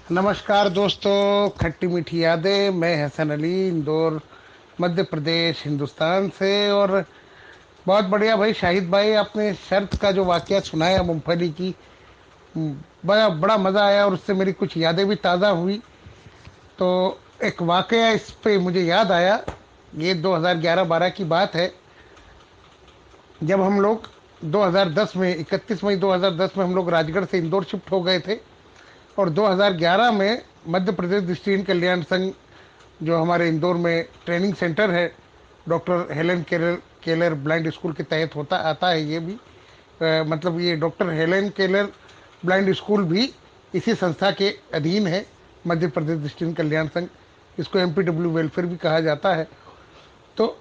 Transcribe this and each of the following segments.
नमस्कार दोस्तों, खट्टी मीठी यादें। मैं हसन अली, इंदौर, मध्य प्रदेश, हिंदुस्तान से। और बहुत बढ़िया भाई शाहिद भाई, आपने शर्त का जो वाकया सुनाया मूंगफली की, बड़ा बड़ा मजा आया और उससे मेरी कुछ यादें भी ताज़ा हुई। तो एक वाकया इस पे मुझे याद आया। ये 2011-12 की बात है, जब हम लोग 2010 में 31 मई 2010 में हम लोग राजगढ़ से इंदौर शिफ्ट हो गए थे। और 2011 में मध्य प्रदेश दृष्टिहीन कल्याण संघ, जो हमारे इंदौर में ट्रेनिंग सेंटर है, doctor Helen Keller Keller blind school के तहत होता आता है। ये भी मतलब ये doctor Helen Keller blind school भी इसी संस्था के अधीन है, मध्य प्रदेश दृष्टिहीन कल्याण संघ। इसको एमपीडब्ल्यू वेलफेयर भी कहा जाता है। तो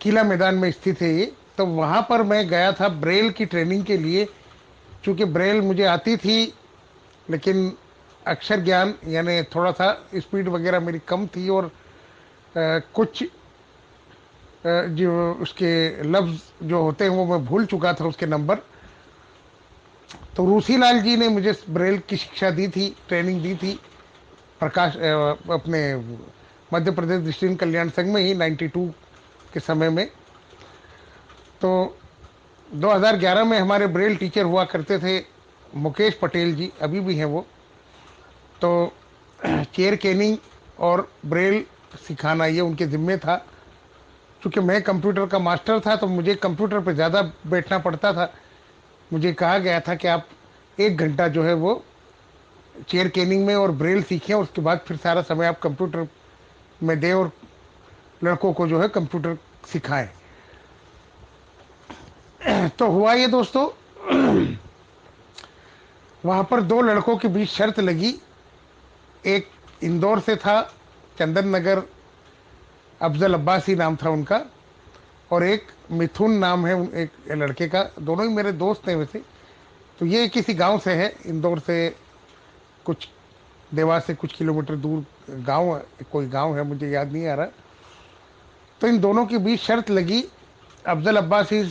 किला मैदान में स्थित है ये। तो वहाँ पर मैं गया था ब्रेल की ट्रेनिंग के लिए। चूँकि ब्रेल मुझे आती थी, लेकिन अक्षर ज्ञान यानी थोड़ा सा स्पीड वगैरह मेरी कम थी। और कुछ जो उसके लफ्ज़ जो होते हैं वो मैं भूल चुका था, उसके नंबर। तो रूसी लाल जी ने मुझे ब्रेल की शिक्षा दी थी, ट्रेनिंग दी थी, प्रकाश अपने मध्य प्रदेश दृष्टिहीन कल्याण संघ में ही 92 के समय में। तो 2011 में हमारे ब्रेल टीचर हुआ करते थे मुकेश पटेल जी, अभी भी हैं वो। तो चेयर केनिंग और ब्रेल सिखाना ये उनके ज़िम्मे था। क्योंकि मैं कंप्यूटर का मास्टर था तो मुझे कंप्यूटर पर ज़्यादा बैठना पड़ता था। मुझे कहा गया था कि आप 1 घंटा जो है वो चेयर केनिंग में और ब्रेल सीखें, और उसके बाद फिर सारा समय आप कंप्यूटर में दें और लड़कों को जो है कंप्यूटर सिखाएं। तो हुआ ये दोस्तों, वहाँ पर दो लड़कों के बीच शर्त लगी। एक इंदौर से था, चंदन नगर, अफजल अब्बासी नाम था उनका। और एक मिथुन नाम है एक लड़के का। दोनों ही मेरे दोस्त हैं वैसे। तो ये किसी गांव से है, इंदौर से कुछ, देवास से कुछ किलोमीटर दूर गांव, कोई गांव है, मुझे याद नहीं आ रहा। तो इन दोनों के बीच शर्त लगी। अफजल अब्बासी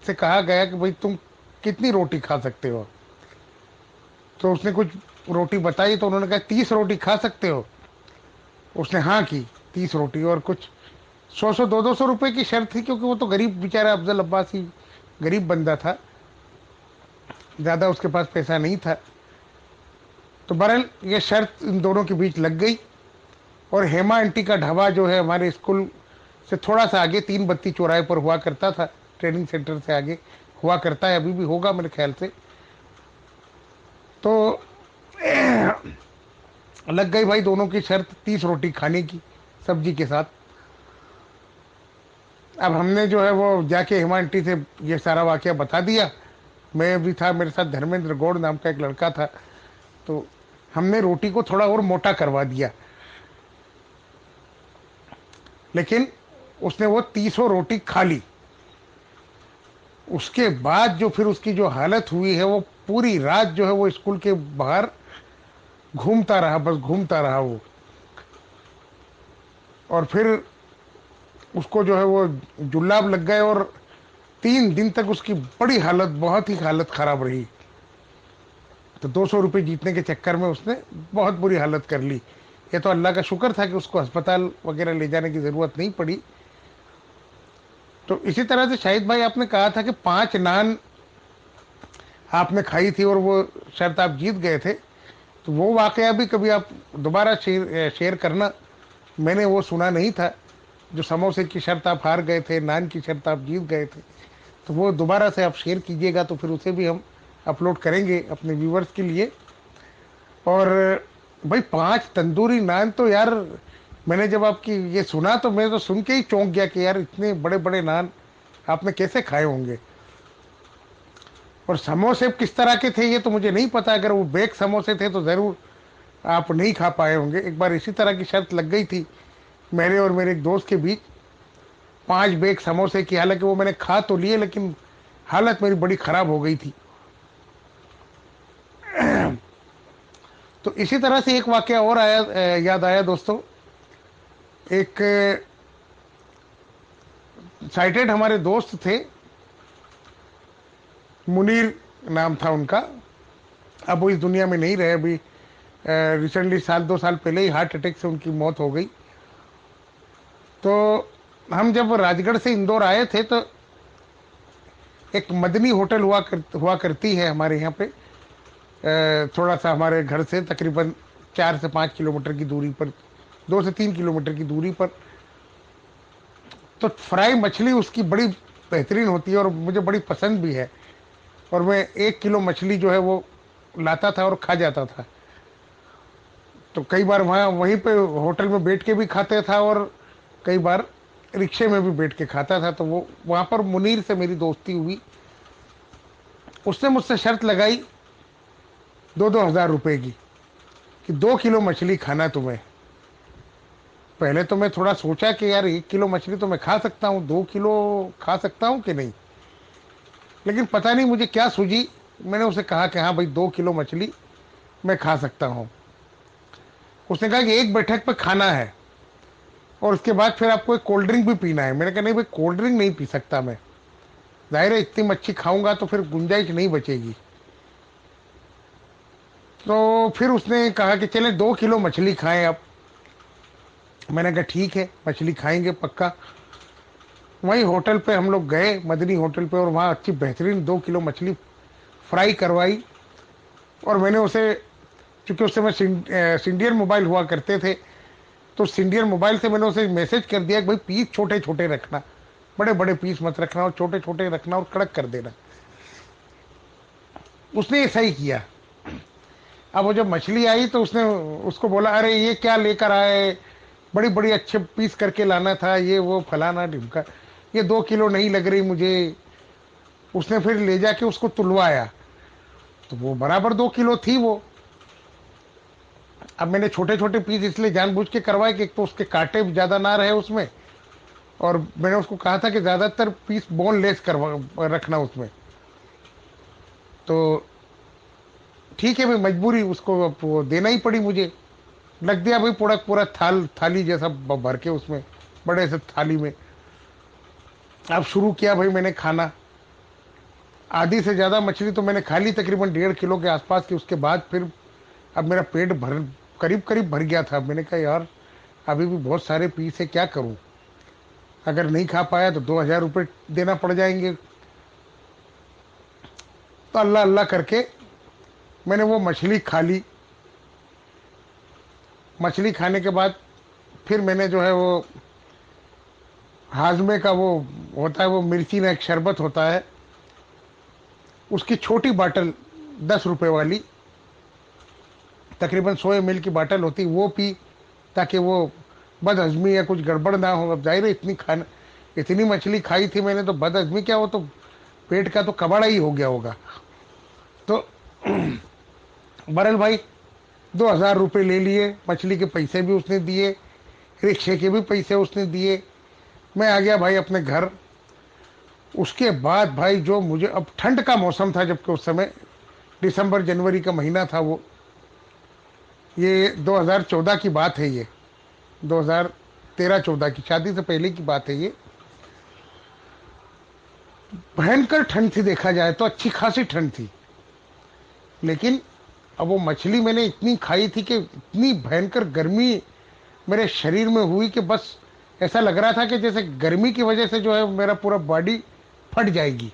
से कहा गया कि भाई तुम कितनी रोटी खा सकते हो। तो उसने कुछ रोटी बताई, तो उन्होंने कहा 30 रोटी खा सकते हो। उसने हाँ की, 30 रोटी। और कुछ 100 200 रुपए की शर्त थी, क्योंकि वो तो गरीब बेचारा अफजल अब्बासी गरीब बंदा था, ज़्यादा उसके पास पैसा नहीं था। तो बहरहाल ये शर्त इन दोनों के बीच लग गई। और हेमा आंटी का ढाबा जो है हमारे स्कूल से थोड़ा सा आगे, 3 बत्ती चौराहे पर हुआ करता था, ट्रेनिंग सेंटर से आगे हुआ करता है, अभी भी होगा मेरे ख्याल से। तो लग गई भाई दोनों की शर्त 30 रोटी खाने की, सब्जी के साथ। अब हमने जो है वो जाके हेमा आंटी से ये सारा वाकया बता दिया। मैं भी था, मेरे साथ धर्मेंद्र गौड़ नाम का एक लड़का था। तो हमने रोटी को थोड़ा और मोटा करवा दिया, लेकिन उसने वो 30 रोटी खा ली। उसके बाद जो फिर उसकी जो हालत हुई है, वो पूरी रात जो है वो स्कूल के बाहर घूमता रहा, बस घूमता रहा वो। और फिर उसको जो है वो जुल्लाब लग गए, और 3 दिन तक उसकी बड़ी हालत, बहुत ही हालत खराब रही। तो 200 रुपये जीतने के चक्कर में उसने बहुत बुरी हालत कर ली। ये तो अल्लाह का शुक्र था कि उसको अस्पताल वगैरह ले जाने की ज़रूरत नहीं पड़ी। तो इसी तरह से शाहिद भाई, आपने कहा था कि 5 नान आपने खाई थी और वो शर्त आप जीत गए थे। तो वो वाकया भी कभी आप दोबारा शेयर शेयर करना। मैंने वो सुना नहीं था। जो समोसे की शर्त आप हार गए थे, नान की शर्त आप जीत गए थे, तो वो दोबारा से आप शेयर कीजिएगा, तो फिर उसे भी हम अपलोड करेंगे अपने व्यूवर्स के लिए। और भाई 5 तंदूरी नान तो यार, मैंने जब आपकी ये सुना तो मैं तो सुन के ही चौंक गया कि यार इतने बड़े बड़े नान आपने कैसे खाए होंगे। और समोसे किस तरह के थे ये तो मुझे नहीं पता। अगर वो बेक समोसे थे तो ज़रूर आप नहीं खा पाए होंगे। एक बार इसी तरह की शर्त लग गई थी मेरे और मेरे एक दोस्त के बीच, 5 बेक समोसे की। हालांकि वो मैंने खा तो लिए, लेकिन हालत मेरी बड़ी ख़राब हो गई थी। तो इसी तरह से एक वाकया और आया, याद आया दोस्तों। एक साइटेड हमारे दोस्त थे, मुनीर नाम था उनका। अब वो इस दुनिया में नहीं रहे। अभी रिसेंटली साल 2 साल पहले ही हार्ट अटैक से उनकी मौत हो गई। तो हम जब राजगढ़ से इंदौर आए थे तो एक मदनी होटल हुआ करती है हमारे यहाँ पे, थोड़ा सा हमारे घर से तकरीबन 4 से 5 किलोमीटर की दूरी पर, 2 से 3 किलोमीटर की दूरी पर। तो फ्राई मछली उसकी बड़ी बेहतरीन होती है और मुझे बड़ी पसंद भी है। और मैं 1 किलो मछली जो है वो लाता था और खा जाता था। तो कई बार वहाँ वहीं पे होटल में बैठ के भी खाते था और कई बार रिक्शे में भी बैठ के खाता था। तो वो वहाँ पर मुनीर से मेरी दोस्ती हुई। उसने मुझसे शर्त लगाई 2-2 हज़ार रुपए की कि 2 किलो मछली खाना तुम्हें। पहले तो मैं थोड़ा सोचा कि यार 1 किलो मछली तो मैं खा सकता हूँ, 2 किलो खा सकता हूँ कि नहीं। लेकिन पता नहीं मुझे क्या सूझी, मैंने उसे कहा कि हाँ भाई 2 किलो मछली मैं खा सकता हूँ। उसने कहा कि एक बैठक पे खाना है और उसके बाद फिर आपको एक कोल्ड ड्रिंक भी पीना है। मैंने कहा नहीं भाई, कोल्ड ड्रिंक नहीं पी सकता मैं, जाहिर है इतनी मच्छी खाऊंगा तो फिर गुंजाइश नहीं बचेगी। तो फिर उसने कहा कि चले 2 किलो मछली खाएं अब। मैंने कहा ठीक है, मछली खाएंगे पक्का। वहीं होटल पे हम लोग गए, मदनी होटल पे, और वहाँ अच्छी बेहतरीन 2 किलो मछली फ्राई करवाई। और मैंने उसे, चूंकि उस समय सिंडियन मोबाइल हुआ करते थे, तो सिंडियन मोबाइल से मैंने उसे मैसेज कर दिया कि भाई पीस छोटे छोटे रखना, बड़े बड़े पीस मत रखना, और छोटे छोटे रखना और कड़क कर देना। उसने ऐसा ही किया। अब वो जब मछली आई तो उसने उसको बोला, अरे ये क्या लेकर आए, बड़ी बड़ी अच्छे पीस करके लाना था, ये वो फलाना ढिमका, ये 2 किलो नहीं लग रही मुझे। उसने फिर ले जाके उसको तुलवाया तो वो बराबर 2 किलो थी वो। अब मैंने छोटे छोटे पीस इसलिए जानबूझ के करवाए कि एक तो उसके कांटे भी ज्यादा ना रहे उसमें, और मैंने उसको कहा था कि ज्यादातर पीस बोनलेस करवा रखना उसमें। तो ठीक है भाई, मजबूरी, उसको अब वो देना ही पड़ी मुझे। लग दिया भाई पूरा पूरा थाली जैसा भर के उसमें, बड़े से थाली में। अब शुरू किया भाई मैंने खाना। आधी से ज्यादा मछली तो मैंने खा ली, तकरीबन 1.5 किलो के आसपास की। उसके बाद फिर अब मेरा पेट भर, करीब करीब भर गया था। मैंने कहा यार अभी भी बहुत सारे पीस है, क्या करूं। अगर नहीं खा पाया तो 2,000 रुपये देना पड़ जाएंगे। तो अल्लाह अल्लाह करके मैंने वो मछली खा ली। मछली खाने के बाद फिर मैंने जो है वो हाजमे का वो होता है, वो मिर्ची ना एक शरबत होता है, उसकी छोटी बाटल 10 रुपए वाली, तकरीबन 100 ml की बाटल होती, वो पी, ताकि वो बदहजमी या कुछ गड़बड़ ना हो। अब जाहिर है इतनी मछली खाई थी मैंने, तो बदहजमी क्या, हो तो पेट का तो कबाड़ा ही हो गया होगा। तो बरल भाई 2,000 रुपये ले लिए, मछली के पैसे भी उसने दिए, रिक्शे के भी पैसे उसने दिए। मैं आ गया भाई अपने घर। उसके बाद भाई जो मुझे, अब ठंड का मौसम था जबकि उस समय दिसंबर जनवरी का महीना था वो, ये 2014 की बात है, ये 2013-14 की, शादी से पहले की बात है ये। भयंकर ठंड थी, देखा जाए तो अच्छी खासी ठंड थी। लेकिन अब वो मछली मैंने इतनी खाई थी कि इतनी भयंकर गर्मी मेरे शरीर में हुई कि बस ऐसा लग रहा था कि जैसे गर्मी की वजह से जो है मेरा पूरा बॉडी फट जाएगी।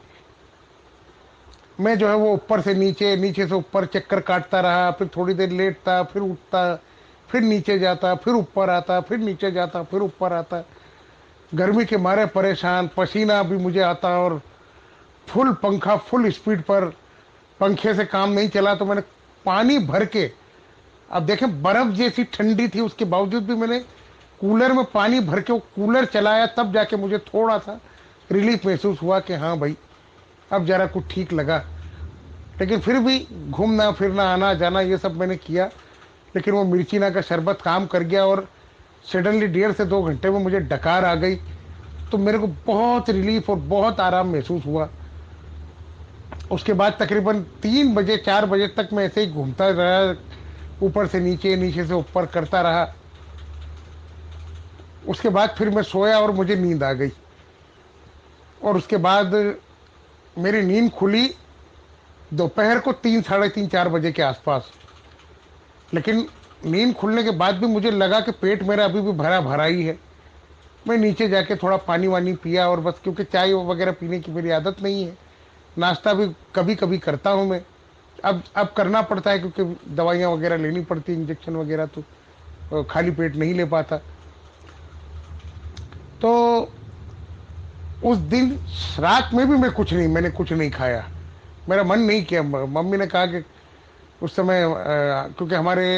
मैं जो है वो ऊपर से नीचे, नीचे से ऊपर चक्कर काटता रहा, फिर थोड़ी देर लेटता, फिर उठता, फिर नीचे जाता, फिर ऊपर आता, फिर नीचे जाता, फिर ऊपर आता। गर्मी के मारे परेशान, पसीना भी मुझे आता, और फुल पंखा फुल स्पीड पर, पंखे से काम नहीं चला तो मैंने पानी भर के, अब देखें बर्फ जैसी ठंडी थी उसके बावजूद भी मैंने कूलर में पानी भर के वो कूलर चलाया, तब जाके मुझे थोड़ा सा रिलीफ महसूस हुआ कि हाँ भाई अब जरा कुछ ठीक लगा। लेकिन फिर भी घूमना फिरना आना जाना ये सब मैंने किया। लेकिन वो मिर्चीना का शरबत काम कर गया और सडनली 1.5 से 2 घंटे में मुझे डकार आ गई। तो मेरे को बहुत रिलीफ और बहुत आराम महसूस हुआ। उसके बाद तकरीबन 3 बजे 4 बजे तक मैं ऐसे ही घूमता रहा, ऊपर से नीचे नीचे से ऊपर करता रहा। उसके बाद फिर मैं सोया और मुझे नींद आ गई। और उसके बाद मेरी नींद खुली दोपहर को 3, साढ़े 3, 4 बजे के आसपास। लेकिन नींद खुलने के बाद भी मुझे लगा कि पेट मेरा अभी भी भरा भरा ही है। मैं नीचे जाके थोड़ा पानी वानी पिया और बस, क्योंकि चाय वगैरह पीने की मेरी आदत नहीं है। नाश्ता भी कभी कभी करता हूँ मैं। अब करना पड़ता है क्योंकि दवाइयाँ वगैरह लेनी पड़ती है, इंजेक्शन वगैरह, तो खाली पेट नहीं ले पाता। तो उस दिन रात में भी मैंने कुछ नहीं खाया। मेरा मन नहीं किया। मम्मी ने कहा कि उस समय क्योंकि हमारे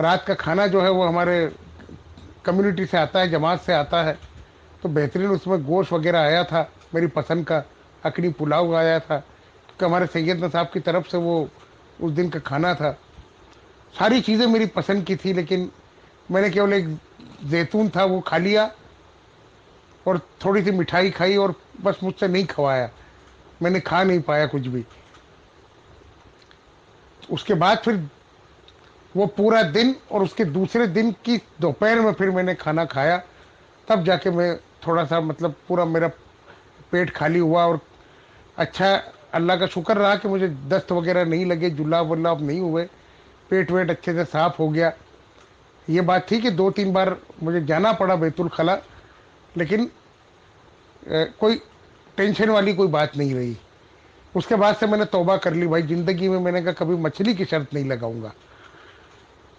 रात का खाना जो है वो हमारे कम्युनिटी से आता है, जमात से आता है, तो बेहतरीन उसमें गोश्त वगैरह आया था, मेरी पसंद का अखनी पुलाव आया था, क्योंकि हमारे सैयदना साहब की तरफ से वो उस दिन का खाना था। सारी चीज़ें मेरी पसंद की थी, लेकिन मैंने केवल एक जैतून था वो खा लिया और थोड़ी सी मिठाई खाई, और बस मुझसे नहीं खवाया, मैंने खा नहीं पाया कुछ भी। उसके बाद फिर वो पूरा दिन और उसके दूसरे दिन की दोपहर में फिर मैंने खाना खाया, तब जाके मैं थोड़ा सा मतलब पूरा मेरा पेट खाली हुआ। और अच्छा, अल्लाह का शुक्र रहा कि मुझे दस्त वगैरह नहीं लगे, जुलाब वुलाब नहीं हुए, पेट वेट अच्छे से साफ हो गया। ये बात थी कि 2-3 बार मुझे जाना पड़ा बैतुल खला, लेकिन कोई टेंशन वाली कोई बात नहीं रही। उसके बाद से मैंने तौबा कर ली भाई, जिंदगी में मैंने कहा कभी मछली की शर्त नहीं लगाऊंगा।